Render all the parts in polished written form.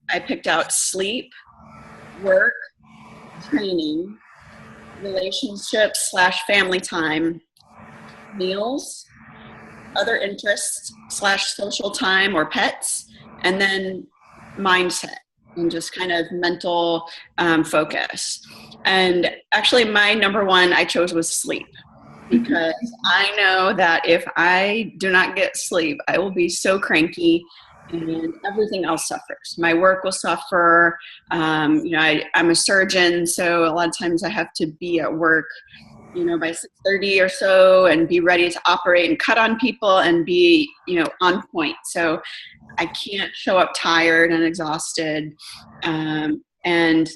I picked out sleep, work, training, relationships / family time, meals, other interests / social time or pets, and then mindset and just kind of mental focus. And actually my number one I chose was sleep, because I know that if I do not get sleep, I will be so cranky and everything else suffers. My work will suffer. I'm a surgeon, so a lot of times I have to be at work, by 6:30 or so, and be ready to operate and cut on people and be, on point. So I can't show up tired and exhausted. And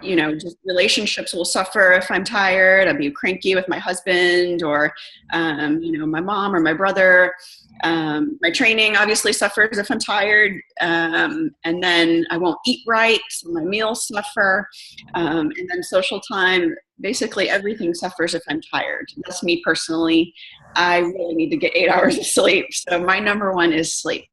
just relationships will suffer if I'm tired. I'll be cranky with my husband or, my mom or my brother. My training obviously suffers if I'm tired. And then I won't eat right, so my meals suffer. And then social time, basically everything suffers if I'm tired. That's me personally. I really need to get 8 hours of sleep. So my number one is sleep.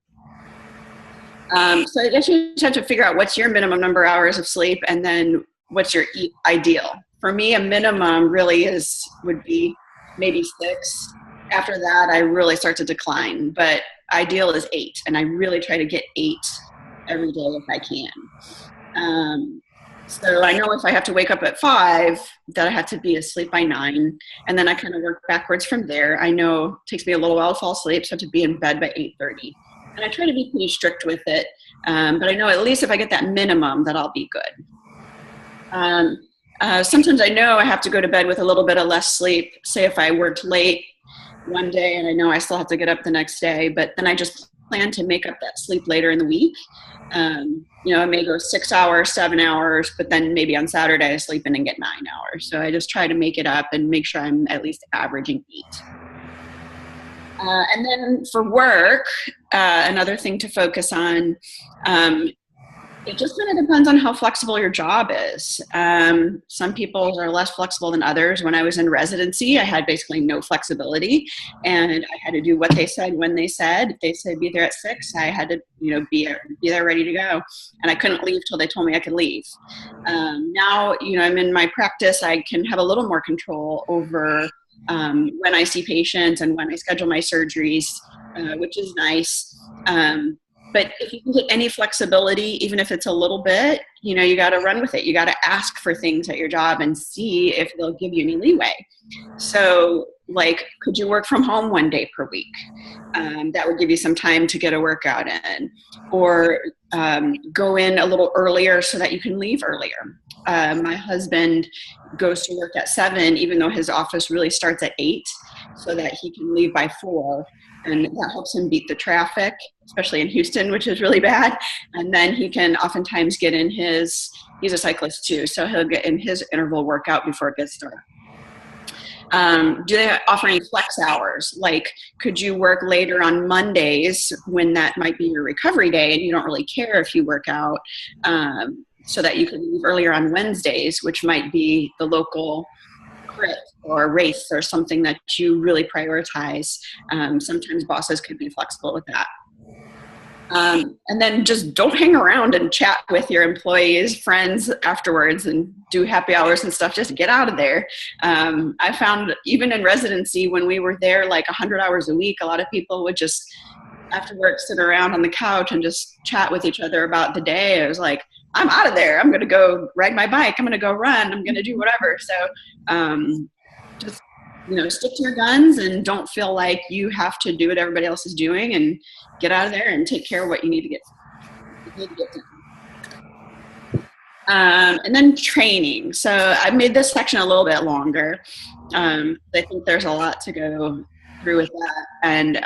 So I guess you just have to figure out what's your minimum number of hours of sleep, and then what's your ideal. For me, a minimum really would be maybe 6. After that, I really start to decline, but ideal is 8, and I really try to get 8 every day if I can. So I know if I have to wake up at 5, that I have to be asleep by 9, and then I kind of work backwards from there. I know it takes me a little while to fall asleep, so I have to be in bed by 8:30. And I try to be pretty strict with it, but I know at least if I get that minimum, that I'll be good. Sometimes I know I have to go to bed with a little bit of less sleep. Say if I worked late one day and I know I still have to get up the next day, but then I just plan to make up that sleep later in the week. I may go 6 hours, 7 hours, but then maybe on Saturday I sleep in and get 9 hours. So I just try to make it up and make sure I'm at least averaging 8. And then for work, another thing to focus on, it just kind of depends on how flexible your job is. Some people are less flexible than others. When I was in residency, I had basically no flexibility, and I had to do what they said when they said. If they said be there at 6, I had to, be there ready to go, and I couldn't leave till they told me I could leave. Now, I'm in my practice. I can have a little more control over when I see patients and when I schedule my surgeries, which is nice. But if you can get any flexibility, even if it's a little bit, you got to run with it. You got to ask for things at your job and see if they'll give you any leeway. So, could you work from home one day per week? That would give you some time to get a workout in, or go in a little earlier so that you can leave earlier. My husband goes to work at 7, even though his office really starts at 8, so that he can leave by 4. And that helps him beat the traffic, especially in Houston, which is really bad. And then he can oftentimes get in he's a cyclist too, so he'll get in his interval workout before it gets dark. Do they offer any flex hours? Could you work later on Mondays when that might be your recovery day and you don't really care if you work out, so that you can leave earlier on Wednesdays, which might be the local crit or race or something that you really prioritize. Sometimes bosses could be flexible with that. And then just don't hang around and chat with your employees, friends afterwards and do happy hours and stuff. Just get out of there. I found even in residency, when we were there 100 hours a week, a lot of people would just after work sit around on the couch and just chat with each other about the day. I was like, I'm out of there. I'm going to go ride my bike. I'm going to go run. I'm going to do whatever. So just, stick to your guns and don't feel like you have to do what everybody else is doing, and get out of there and take care of what you need to get done. And then training. So I made this section a little bit longer. I think there's a lot to go through with that. And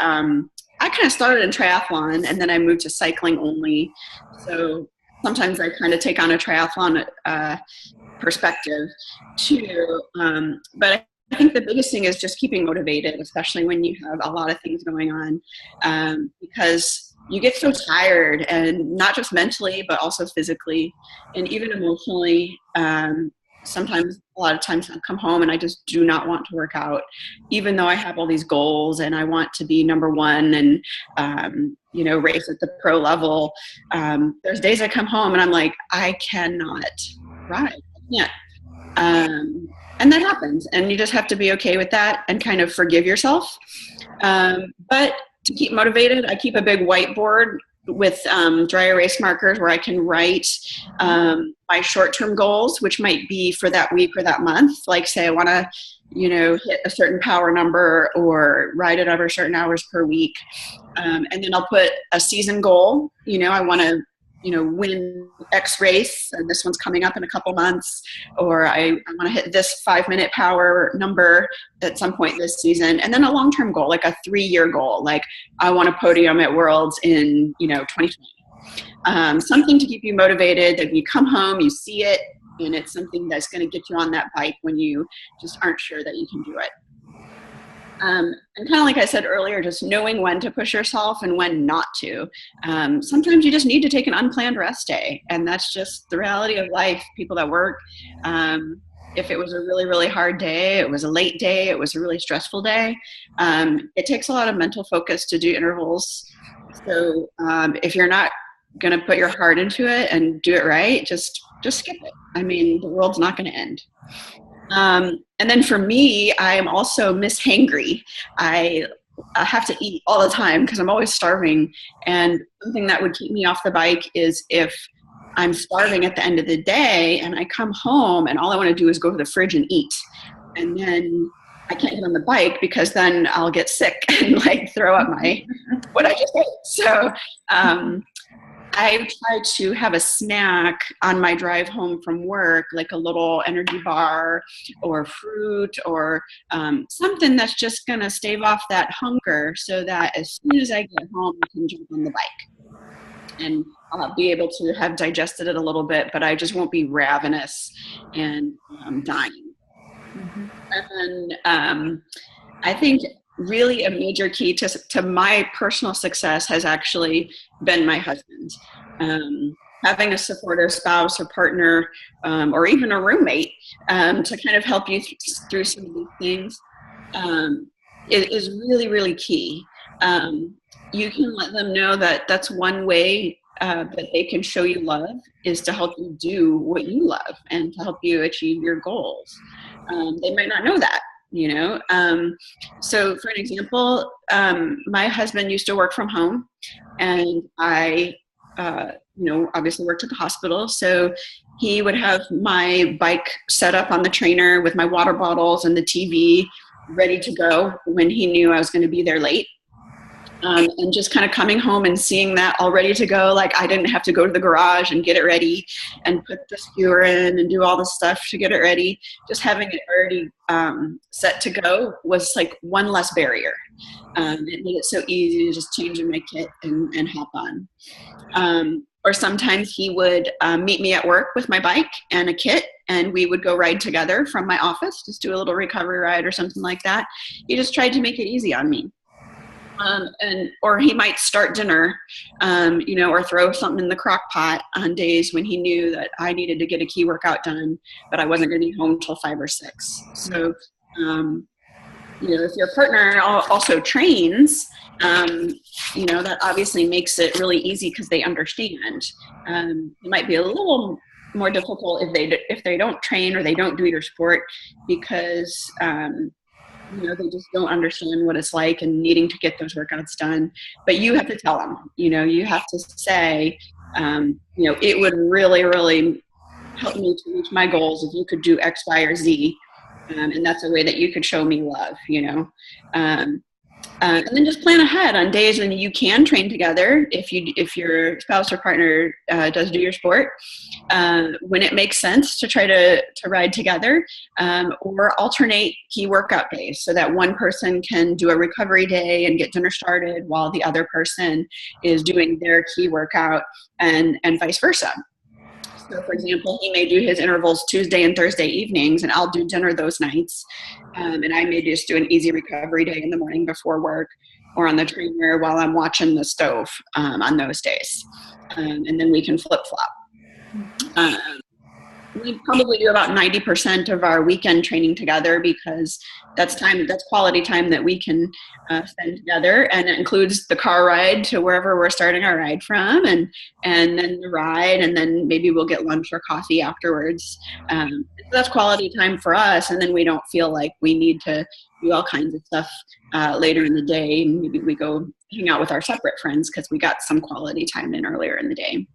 I kind of started in triathlon, and then I moved to cycling only. So sometimes I kind of take on a triathlon perspective too. But I think the biggest thing is just keeping motivated, especially when you have a lot of things going on, because you get so tired, and not just mentally, but also physically and even emotionally. sometimes, a lot of times, I come home and I just do not want to work out, even though I have all these goals and I want to be number one and, race at the pro level. There's days I come home and I'm like, I cannot ride. I can't. And that happens. And you just have to be okay with that and kind of forgive yourself. But to keep motivated, I keep a big whiteboard with dry erase markers where I can write my short-term goals, which might be for that week or that month. Like, say I want to, hit a certain power number or ride it over certain hours per week. And then I'll put a season goal. I want to, win X race, and this one's coming up in a couple months, or I want to hit this 5-minute power number at some point this season. And then a long-term goal, like a 3-year goal, like I want a podium at Worlds in, 2020. Something to keep you motivated, that you come home, you see it, and it's something that's going to get you on that bike when you just aren't sure that you can do it. And kind of like I said earlier, just knowing when to push yourself and when not to. Sometimes you just need to take an unplanned rest day, and that's just the reality of life. People that work, if it was a really, really hard day, it was a late day, it was a really stressful day, it takes a lot of mental focus to do intervals. So if you're not going to put your heart into it and do it right, just skip it. I mean, the world's not going to end. And then for me, I'm also Miss Hangry. I have to eat all the time because I'm always starving. And something that would keep me off the bike is if I'm starving at the end of the day and I come home and all I want to do is go to the fridge and eat. And then I can't get on the bike because then I'll get sick and throw up what I just ate. So, I try to have a snack on my drive home from work, like a little energy bar or fruit or something that's just going to stave off that hunger, so that as soon as I get home, I can jump on the bike. And I'll be able to have digested it a little bit, but I just won't be ravenous and dying. Mm-hmm. And I think really a major key to my personal success has actually been my husband. Having a supportive spouse or partner or even a roommate to kind of help you through some of these things is really, really key. You can let them know that that's one way that they can show you love, is to help you do what you love and to help you achieve your goals. They might not know that. So for an example, my husband used to work from home, and I, obviously worked at the hospital. So he would have my bike set up on the trainer with my water bottles and the TV ready to go when he knew I was going to be there late. And just kind of coming home and seeing that all ready to go, like I didn't have to go to the garage and get it ready and put the skewer in and do all the stuff to get it ready. Just having it already set to go was like one less barrier. It made it so easy to just change in my kit and hop on. Or sometimes he would meet me at work with my bike and a kit, and we would go ride together from my office, just do a little recovery ride or something like that. He just tried to make it easy on me. Or he might start dinner, or throw something in the crock pot on days when he knew that I needed to get a key workout done, but I wasn't going to be home till 5 or 6. So, if your partner also trains, that obviously makes it really easy because they understand. It might be a little more difficult if they don't train or they don't do your sport because, they just don't understand what it's like and needing to get those workouts done. But you have to tell them, you have to say, it would really, really help me to reach my goals if you could do X, Y, or Z. And that's a way that you could show me love, and then just plan ahead on days when you can train together. If your spouse or partner does do your sport, when it makes sense to try to ride together, or alternate key workout days so that one person can do a recovery day and get dinner started while the other person is doing their key workout, and vice versa. So, for example, he may do his intervals Tuesday and Thursday evenings, and I'll do dinner those nights. And I may just do an easy recovery day in the morning before work or on the trainer while I'm watching the stove on those days. And then we can flip-flop. we probably do about 90% of our weekend training together, because that's quality time that we can spend together, and it includes the car ride to wherever we're starting our ride from, and then the ride, and then maybe we'll get lunch or coffee afterwards. So that's quality time for us, and then we don't feel like we need to do all kinds of stuff later in the day. Maybe we go hang out with our separate friends because we got some quality time in earlier in the day.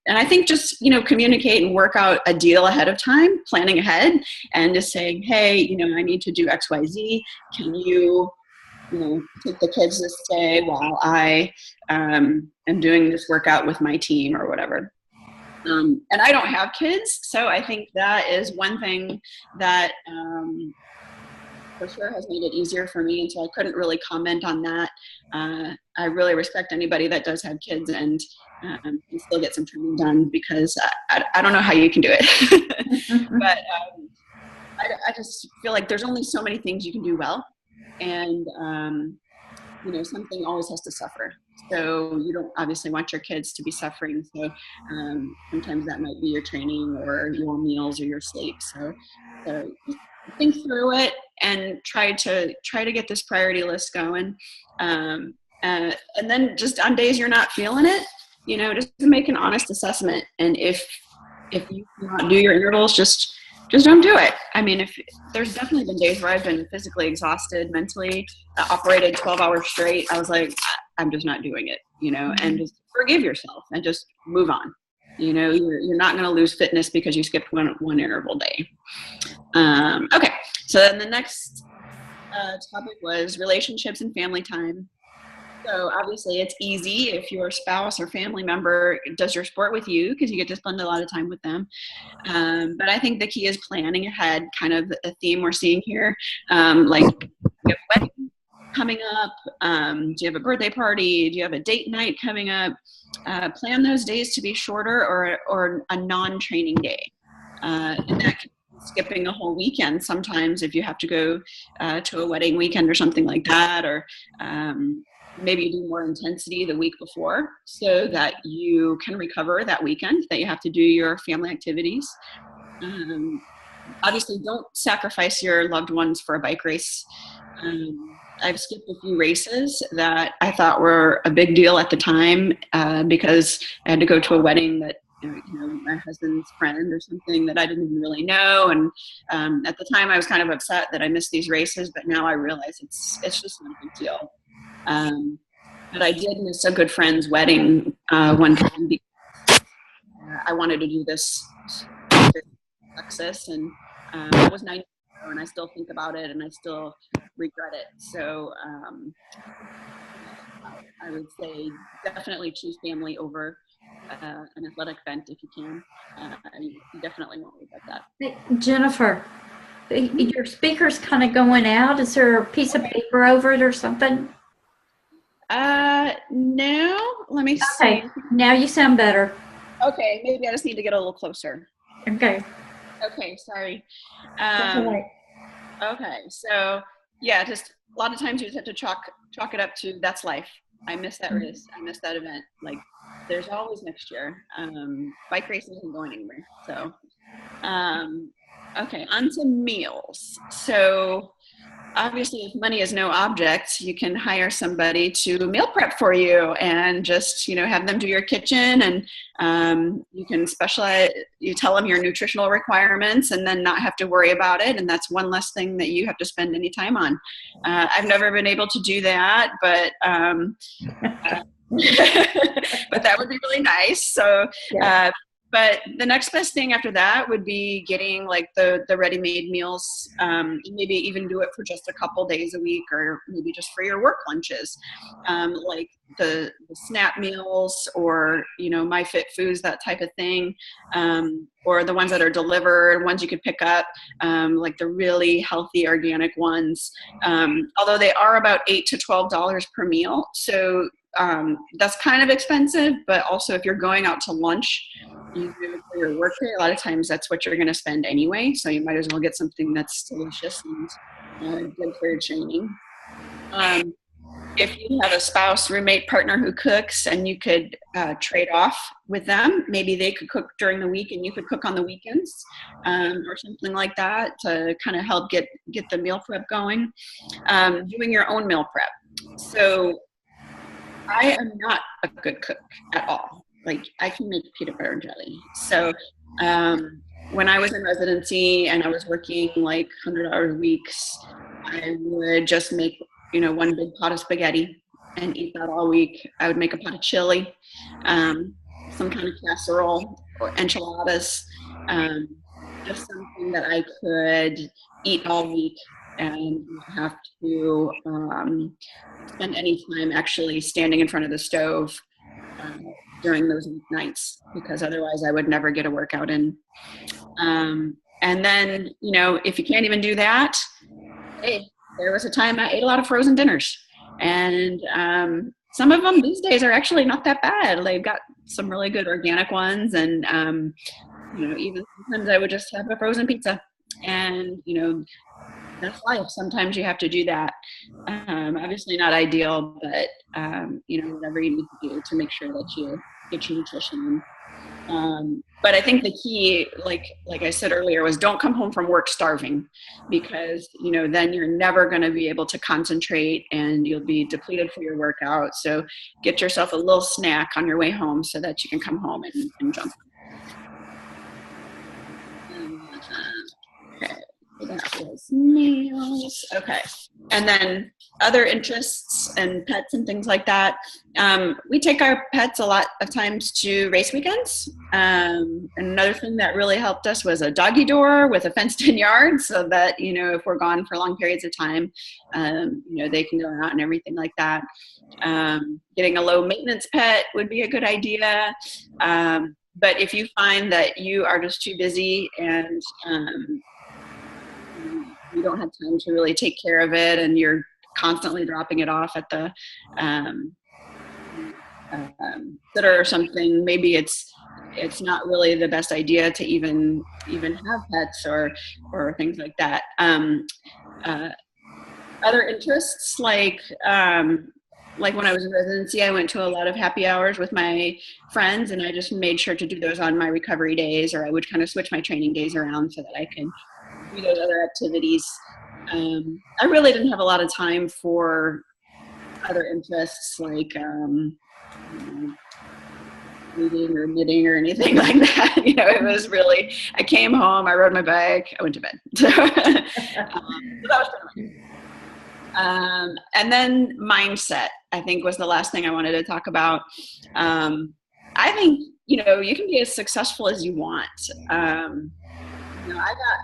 And I think just, communicate and work out a deal ahead of time, planning ahead, and just saying, hey, I need to do X, Y, Z. Can you, take the kids this day while I am doing this workout with my team or whatever. And I don't have kids, so I think that is one thing that for sure has made it easier for me, and so I couldn't really comment on that. I really respect anybody that does have kids and still get some training done, because I don't know how you can do it. But I just feel like there's only so many things you can do well, and something always has to suffer. So you don't obviously want your kids to be suffering. So sometimes that might be your training or your meals or your sleep. So just think through it and try to get this priority list going. And then just on days you're not feeling it, just make an honest assessment. And if you cannot do your intervals, just don't do it. I mean, if there's definitely been days where I've been physically exhausted, mentally operated 12 hours straight. I was like, I'm just not doing it, and just forgive yourself and just move on. You're not going to lose fitness because you skipped one interval day. Okay. So then the next topic was relationships and family time. So obviously it's easy if your spouse or family member does your sport with you, because you get to spend a lot of time with them. But I think the key is planning ahead, kind of a theme we're seeing here. Like, you have a wedding coming up. Do you have a birthday party? Do you have a date night coming up? Plan those days to be shorter or a non-training day. And that can be skipping a whole weekend sometimes if you have to go to a wedding weekend or something like that, or maybe you do more intensity the week before so that you can recover that weekend that you have to do your family activities. Obviously, don't sacrifice your loved ones for a bike race. I've skipped a few races that I thought were a big deal at the time because I had to go to a wedding that my husband's friend or something that I didn't even really know. And at the time I was kind of upset that I missed these races, but now I realize it's just not a big deal. But I did miss a good friend's wedding one time because I wanted to do this Texas, and that was 9 years ago, and I still think about it and I still regret it. So I would say definitely choose family over an athletic event if you can. You definitely won't regret that. Hey, Jennifer, your speaker's kind of going out. Is there a piece of paper over it or something? No, let me see. Okay, now you sound better. Okay, maybe I just need to get a little closer. Okay. Okay, sorry. Right. Okay, so yeah, just a lot of times you just have to chalk it up to that's life. I missed that race. I missed that event. Like, there's always next year. Bike racing isn't going anywhere. So, okay, on to meals. So obviously, if money is no object, you can hire somebody to meal prep for you and just, have them do your kitchen, and you can specialize, you tell them your nutritional requirements and then not have to worry about it. And that's one less thing that you have to spend any time on. I've never been able to do that, but but that would be really nice. So, Yeah. but the next best thing after that would be getting like the ready-made meals, maybe even do it for just a couple days a week, or maybe just for your work lunches, like the SNAP meals, or My Foods, that type of thing, or the ones that are delivered, ones you could pick up, like the really healthy organic ones, although they are about $8 to $12 per meal. So that's kind of expensive, but also if you're going out to lunch, you do it for your work day, a lot of times that's what you're going to spend anyway. So you might as well get something that's delicious and good for your training. if you have a spouse, roommate, partner who cooks, and you could trade off with them, maybe they could cook during the week and you could cook on the weekends, or something like that to kind of help get the meal prep going. Doing your own meal prep. So I am not a good cook at all. Like, I can make peanut butter and jelly. So when I was in residency and I was working like 100-hour weeks, I would just make, one big pot of spaghetti and eat that all week. I would make a pot of chili, some kind of casserole or enchiladas, just something that I could eat all week and not have to spend any time actually standing in front of the stove during those nights, because otherwise I would never get a workout in. And then, if you can't even do that, hey, there was a time I ate a lot of frozen dinners. And some of them these days are actually not that bad. They've got some really good organic ones. And, even sometimes I would just have a frozen pizza. And, that's life. Sometimes you have to do that. Obviously not ideal, but, whatever you need to do to make sure that you get your nutrition in. But I think the key, like I said earlier, was don't come home from work starving, because, then you're never going to be able to concentrate and you'll be depleted for your workout. So get yourself a little snack on your way home so that you can come home and jump. Okay. That was nails. Okay. And then other interests and pets and things like that. We take our pets a lot of times to race weekends. Another thing that really helped us was a doggy door with a fenced in yard, so that, if we're gone for long periods of time, they can go out and everything like that. Getting a low maintenance pet would be a good idea. But if you find that you are just too busy and you don't have time to really take care of it, and you're constantly dropping it off at the sitter or something, maybe it's not really the best idea to even have pets or things like that. Other interests, like when I was in residency, I went to a lot of happy hours with my friends, and I just made sure to do those on my recovery days, or I would kind of switch my training days around so that I could do those other activities. I really didn't have a lot of time for other interests like reading or knitting or anything like that. It was really, I came home, I rode my bike, I went to bed. So that was pretty much. And then mindset, I think, was the last thing I wanted to talk about. I think, you can be as successful as you want.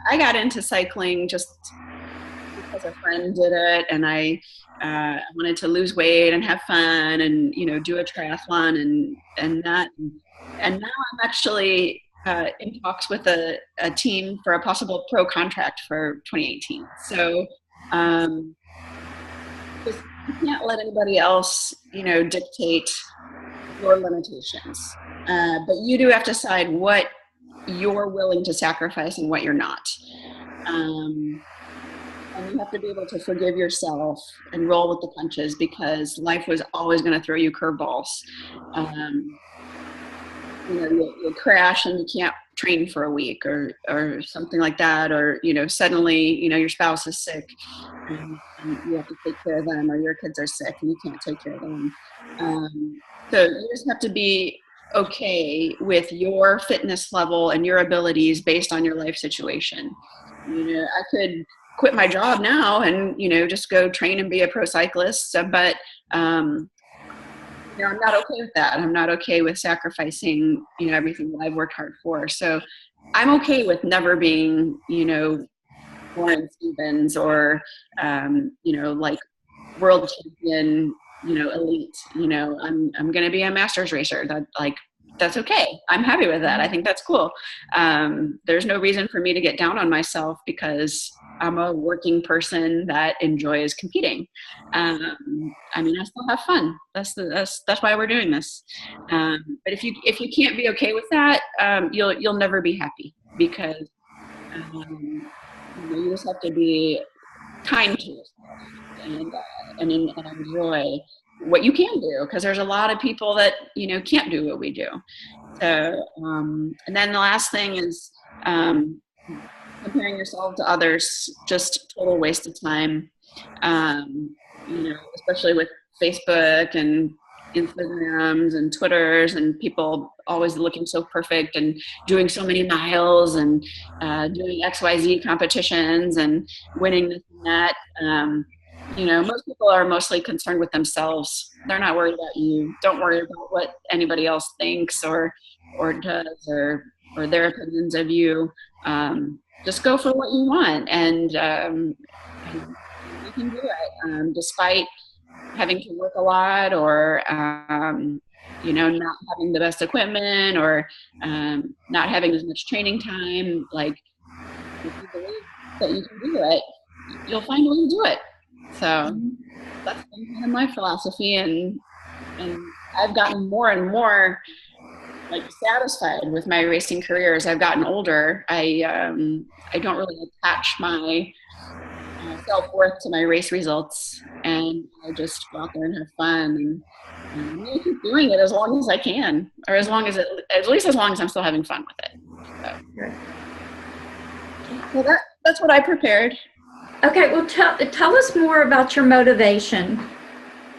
I got into cycling just because a friend did it, and I wanted to lose weight and have fun and, do a triathlon and that. And now I'm actually in talks with a team for a possible pro contract for 2018. So just, you can't let anybody else, dictate your limitations. But you do have to decide what you're willing to sacrifice and what you're not. And you have to be able to forgive yourself and roll with the punches, because life was always going to throw you curveballs. You'll crash and you can't train for a week or something like that. Or, suddenly, your spouse is sick and you have to take care of them, or your kids are sick and you can't take care of them. So you just have to be okay with your fitness level and your abilities based on your life situation. I could quit my job now and, just go train and be a pro cyclist. But, I'm not okay with that. I'm not okay with sacrificing, everything that I've worked hard for. So I'm okay with never being, Warren Stevens or, like world champion, elite. I'm going to be a masters racer. That's okay. I'm happy with that. I think that's cool. There's no reason for me to get down on myself, because I'm a working person that enjoys competing. I still have fun. That's why we're doing this. But if you can't be okay with that, you'll never be happy, because you just have to be kind to yourself and enjoy what you can do, because there's a lot of people that can't do what we do. So and then the last thing is comparing yourself to others, just total waste of time. Especially with Facebook and Instagrams and Twitters, and people always looking so perfect and doing so many miles and doing XYZ competitions and winning this and that. Most people are mostly concerned with themselves. They're not worried about you. Don't worry about what anybody else thinks or does or their opinions of you. Just go for what you want, and you can do it, despite having to work a lot or not having the best equipment or not having as much training time. Like, if you believe that you can do it, you'll find a way to do it. So that's been kind of my philosophy, and I've gotten more and more satisfied with my racing career as I've gotten older. I don't really attach my self-worth to my race results, and I just go out there and have fun, and I'm going to keep doing it as long as I can, or at least as long as I'm still having fun with it. So that's what I prepared. Okay, well, tell us more about your motivation.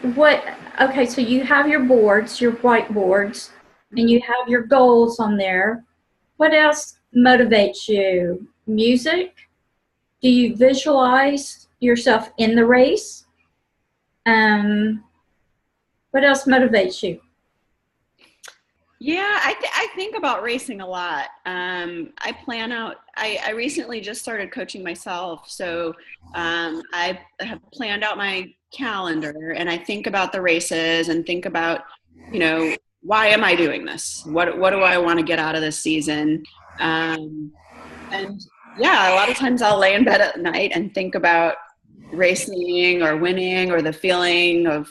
Okay, so you have your boards, your whiteboards, and you have your goals on there. What else motivates you? Music? Do you visualize yourself in the race? What else motivates you? Yeah, I think about racing a lot. I plan out. I recently just started coaching myself, so I have planned out my calendar, and I think about the races and think about, why am I doing this? What do I want to get out of this season? And yeah, a lot of times I'll lay in bed at night and think about racing or winning or the feeling of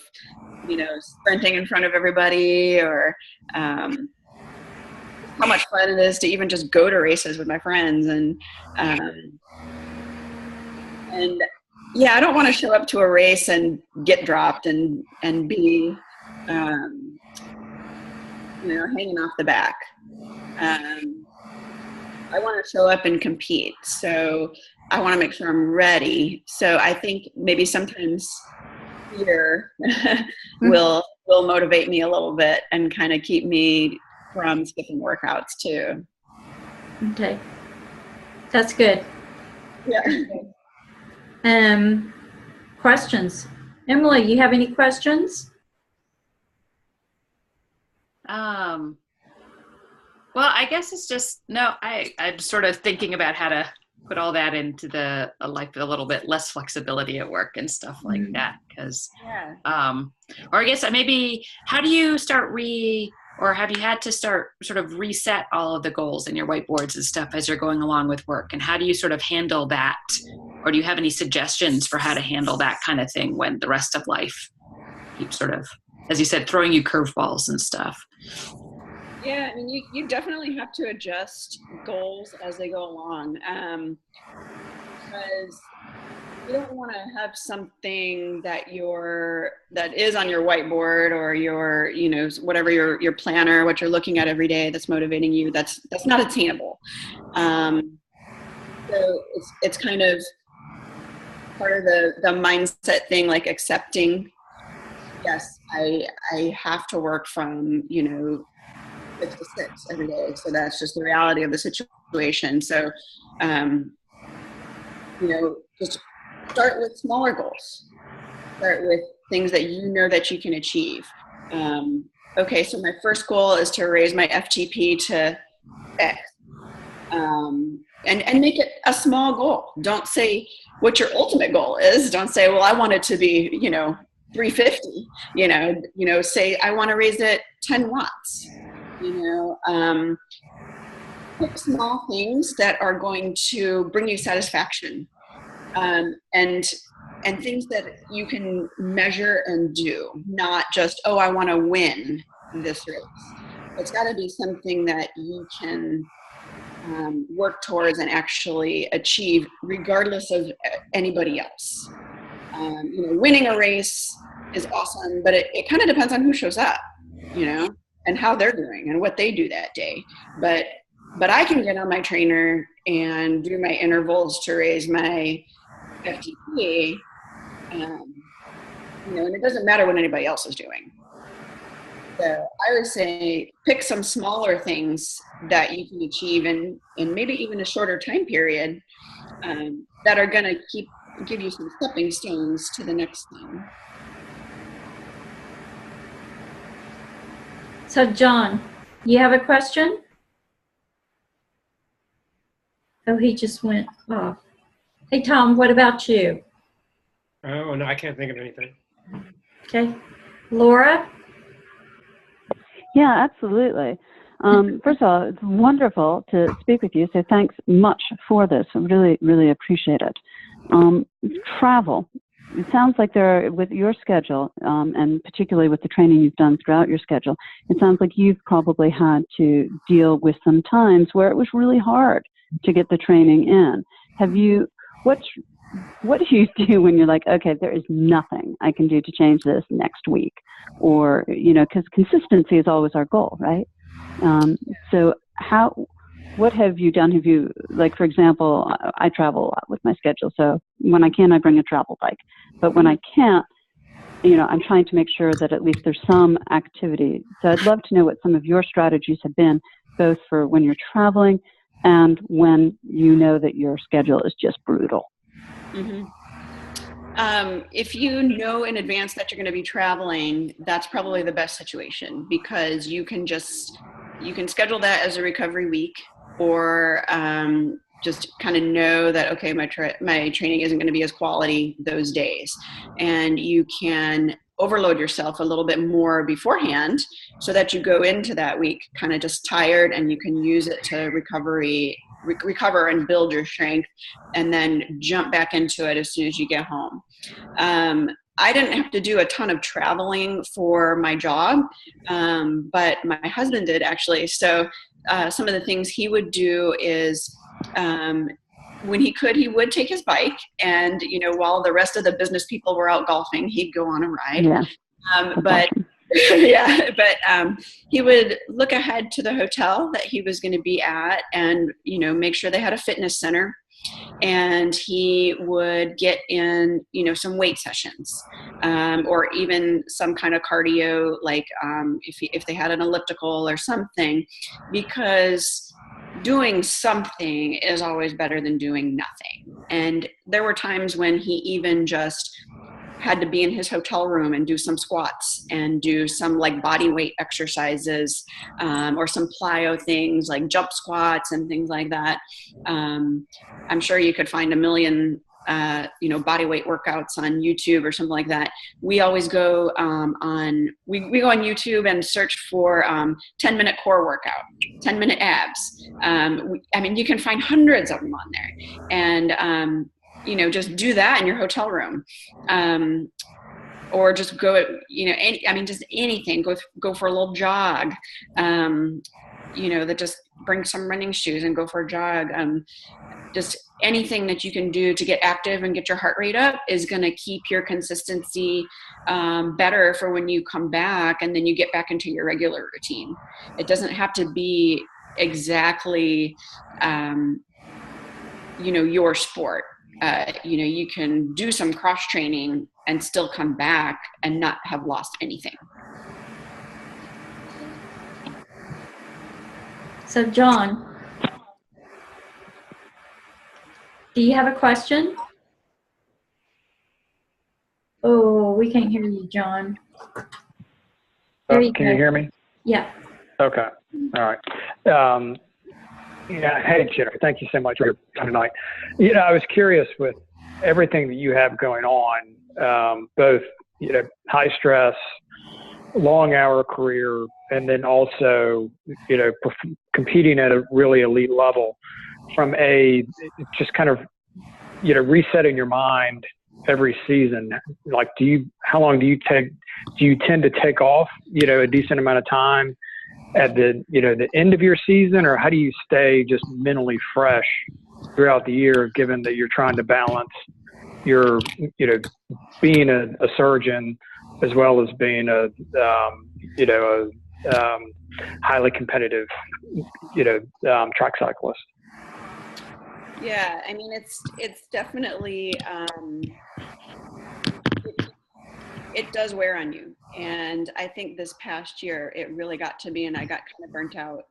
sprinting in front of everybody, or how much fun it is to even just go to races with my friends. And yeah, I don't want to show up to a race and get dropped and be hanging off the back. I want to show up and compete, so I want to make sure I'm ready. So I think maybe sometimes fear will motivate me a little bit and kind of keep me from skipping workouts too. Okay, that's good. Yeah. Questions? Emily, you have any questions? Well, I guess it's just, no, I'm sort of thinking about how to put all that into a little bit less flexibility at work and stuff like that. Because, or I guess maybe, how do you start or have you had to start sort of reset all of the goals in your whiteboards and stuff as you're going along with work? And how do you sort of handle that? Or do you have any suggestions for how to handle that kind of thing when the rest of life keeps sort of, as you said, throwing you curveballs and stuff? Yeah, I mean, you definitely have to adjust goals as they go along, because you don't want to have something that is on your whiteboard or your whatever your planner, what you're looking at every day that's motivating you. That's not attainable. So it's kind of part of the mindset thing, like accepting. Yes, I have to work from 6 to 6 every day. So that's just the reality of the situation. So, just start with smaller goals. Start with things that that you can achieve. Okay, so my first goal is to raise my FTP to X. And make it a small goal. Don't say what your ultimate goal is. Don't say, well, I want it to be, 350. Say I want to raise it 10 watts. Pick small things that are going to bring you satisfaction, and things that you can measure and do, not just, oh, I want to win this race. It's got to be something that you can work towards and actually achieve regardless of anybody else. Winning a race is awesome, but it kind of depends on who shows up, and how they're doing and what they do that day. But I can get on my trainer and do my intervals to raise my FTP, and it doesn't matter what anybody else is doing. So I would say pick some smaller things that you can achieve in maybe even a shorter time period, that are going to give you some stepping stones to the next thing. So John, you have a question? Oh, he just went off. Hey, Tom, what about you? Oh, no, I can't think of anything. Okay. Laura? Yeah, absolutely. First of all, it's wonderful to speak with you, so thanks much for this. I really, really appreciate it. Travel. It sounds like with your schedule, and particularly with the training you've done throughout your schedule, it sounds like you've probably had to deal with some times where it was really hard to get the training in. What do you do when you're like, okay, there is nothing I can do to change this next week? Or, because consistency is always our goal, right? So what have you done? Have you, for example, I travel a lot with my schedule. So when I can, I bring a travel bike. But when I can't, I'm trying to make sure that at least there's some activity. So I'd love to know what some of your strategies have been, both for when you're traveling and when you know that your schedule is just brutal. Mm-hmm. If you know in advance that you're going to be traveling, that's probably the best situation, because you can schedule that as a recovery week, or just kind of know that, okay, my training isn't going to be as quality those days, and you can overload yourself a little bit more beforehand so that you go into that week kind of just tired, and you can use it to recover and build your strength, and then jump back into it as soon as you get home. I didn't have to do a ton of traveling for my job, but my husband did, actually. So some of the things he would do is, when he could, he would take his bike, and while the rest of the business people were out golfing, he'd go on a ride. Yeah. But awesome. yeah, but he would look ahead to the hotel that he was going to be at, and make sure they had a fitness center, and he would get in some weight sessions, or even some kind of cardio, if they had an elliptical or something, because doing something is always better than doing nothing. And there were times when he even just had to be in his hotel room and do some squats and do some body weight exercises, or some plyo things like jump squats and things like that. I'm sure you could find a million body weight workouts on YouTube or something like that. We always go we go on YouTube and search for 10-minute core workout, 10-minute abs. You can find hundreds of them on there, and just do that in your hotel room, or just go just anything. Go for a little jog. That just bring some running shoes and go for a jog. Just anything that you can do to get active and get your heart rate up is going to keep your consistency better for when you come back, and then you get back into your regular routine. It doesn't have to be exactly your sport. You can do some cross training and still come back and not have lost anything. So John, do you have a question? Oh, we can't hear you, John. There you Can go. you hear me? Yeah. Okay. All right. Hey, Jerry, thank you so much for your time tonight. I was curious, with everything that you have going on, both, high stress, long hour career, and then also, competing at a really elite level, from just kind of, resetting your mind every season. How long do you tend to take off, a decent amount of time at the end of your season, or how do you stay just mentally fresh throughout the year, given that you're trying to balance, you're, being a surgeon as well as being a highly competitive, track cyclist. Yeah, I mean, it's definitely, it does wear on you. And I think this past year, it really got to me and I got kind of burnt out.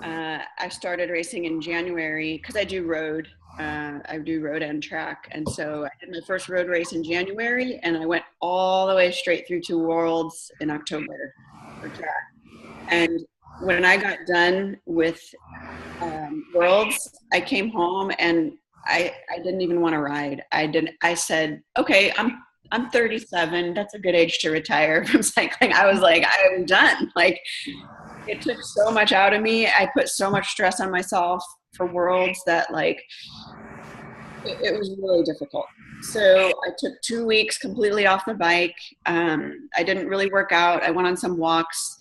I started racing in January because I do road. I do road and track. And so I did my first road race in January and I went all the way straight through to Worlds in October for track. And when I got done with Worlds, I came home and I didn't even want to ride. I said, okay, I'm 37. That's a good age to retire from cycling. I was like, I'm done. Like, it took so much out of me. I put so much stress on myself for Worlds that like, it was really difficult. So I took 2 weeks completely off the bike. I didn't really work out. I went on some walks.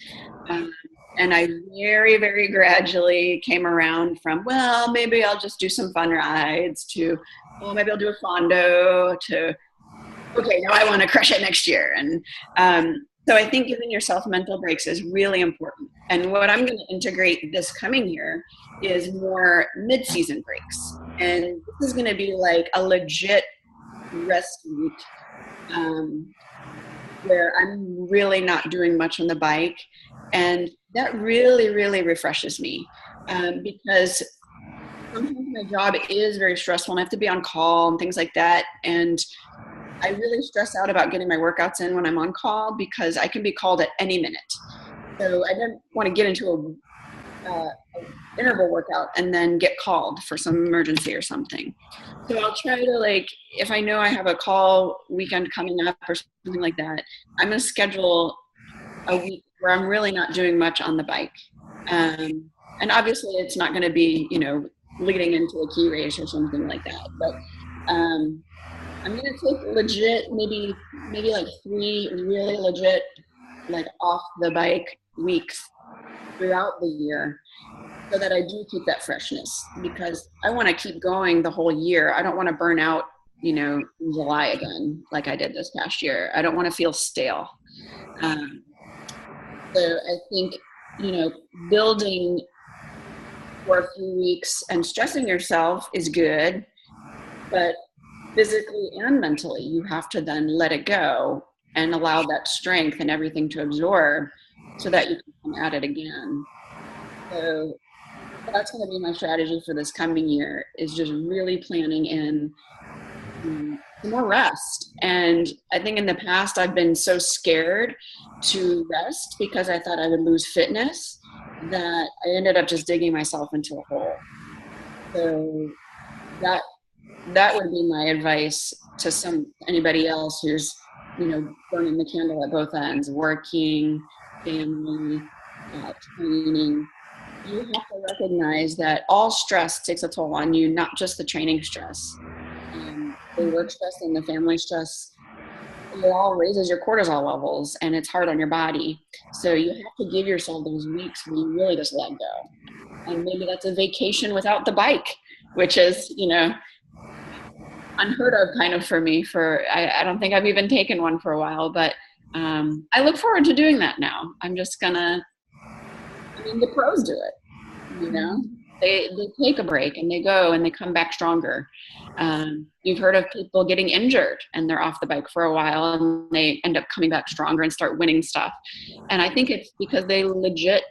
And I very, very gradually came around from, well, maybe I'll just do some fun rides to, well, maybe I'll do a fondo to, okay, now I want to crush it next year. And so I think giving yourself mental breaks is really important. And what I'm going to integrate this coming year is more mid-season breaks. And this is going to be like a legit rest week where I'm really not doing much on the bike. And that really, really refreshes me because sometimes my job is very stressful and I have to be on call and things like that. And I really stress out about getting my workouts in when I'm on call because I can be called at any minute. So I don't want to get into a interval workout and then get called for some emergency or something. So I'll try to, like, if I know I have a call weekend coming up or something like that, I'm going to schedule a week where I'm really not doing much on the bike. And obviously it's not going to be, leading into a key race or something like that. But I'm going to take legit, maybe like 3 really legit, like off the bike weeks throughout the year so that I do keep that freshness because I want to keep going the whole year. I don't want to burn out, in July again, like I did this past year. I don't want to feel stale. So I think, building for a few weeks and stressing yourself is good, but physically and mentally, you have to then let it go and allow that strength and everything to absorb so that you can come at it again. So that's going to be my strategy for this coming year is just really planning in more rest. And I think in the past, I've been so scared to rest because I thought I would lose fitness that I ended up just digging myself into a hole. So that would be my advice to anybody else who's, burning the candle at both ends, working, family, training. You have to recognize that all stress takes a toll on you, not just the training stress. The work stress and the family stress, it all raises your cortisol levels and it's hard on your body. So you have to give yourself those weeks where you really just let go. And maybe that's a vacation without the bike, which is, unheard of kind of for me. I don't think I've even taken one for a while, but I look forward to doing that now. I'm just the pros do it, They take a break and they go and they come back stronger. You've heard of people getting injured and they're off the bike for a while and they end up coming back stronger and start winning stuff. And I think it's because they legit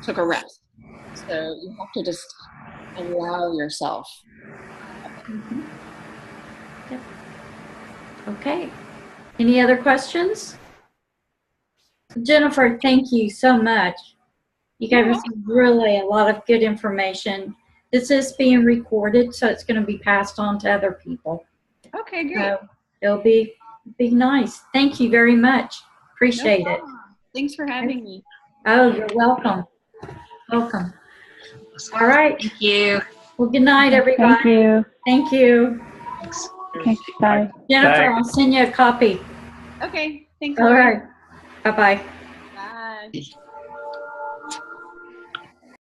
took a rest. So you have to just allow yourself. Mm-hmm. Yep. Okay. Any other questions? Jennifer, thank you so much. You gave us really a lot of good information. This is being recorded, so it's going to be passed on to other people. Okay, great. So it'll be nice. Thank you very much. Appreciate it. Thanks for having me. Oh, you're welcome. Welcome. All right. Thank you. Well, good night, everybody. Thank you. Thank you. Thanks. Okay, bye. Jennifer, I'll send you a copy. Okay, thanks. All right. Bye-bye. Bye.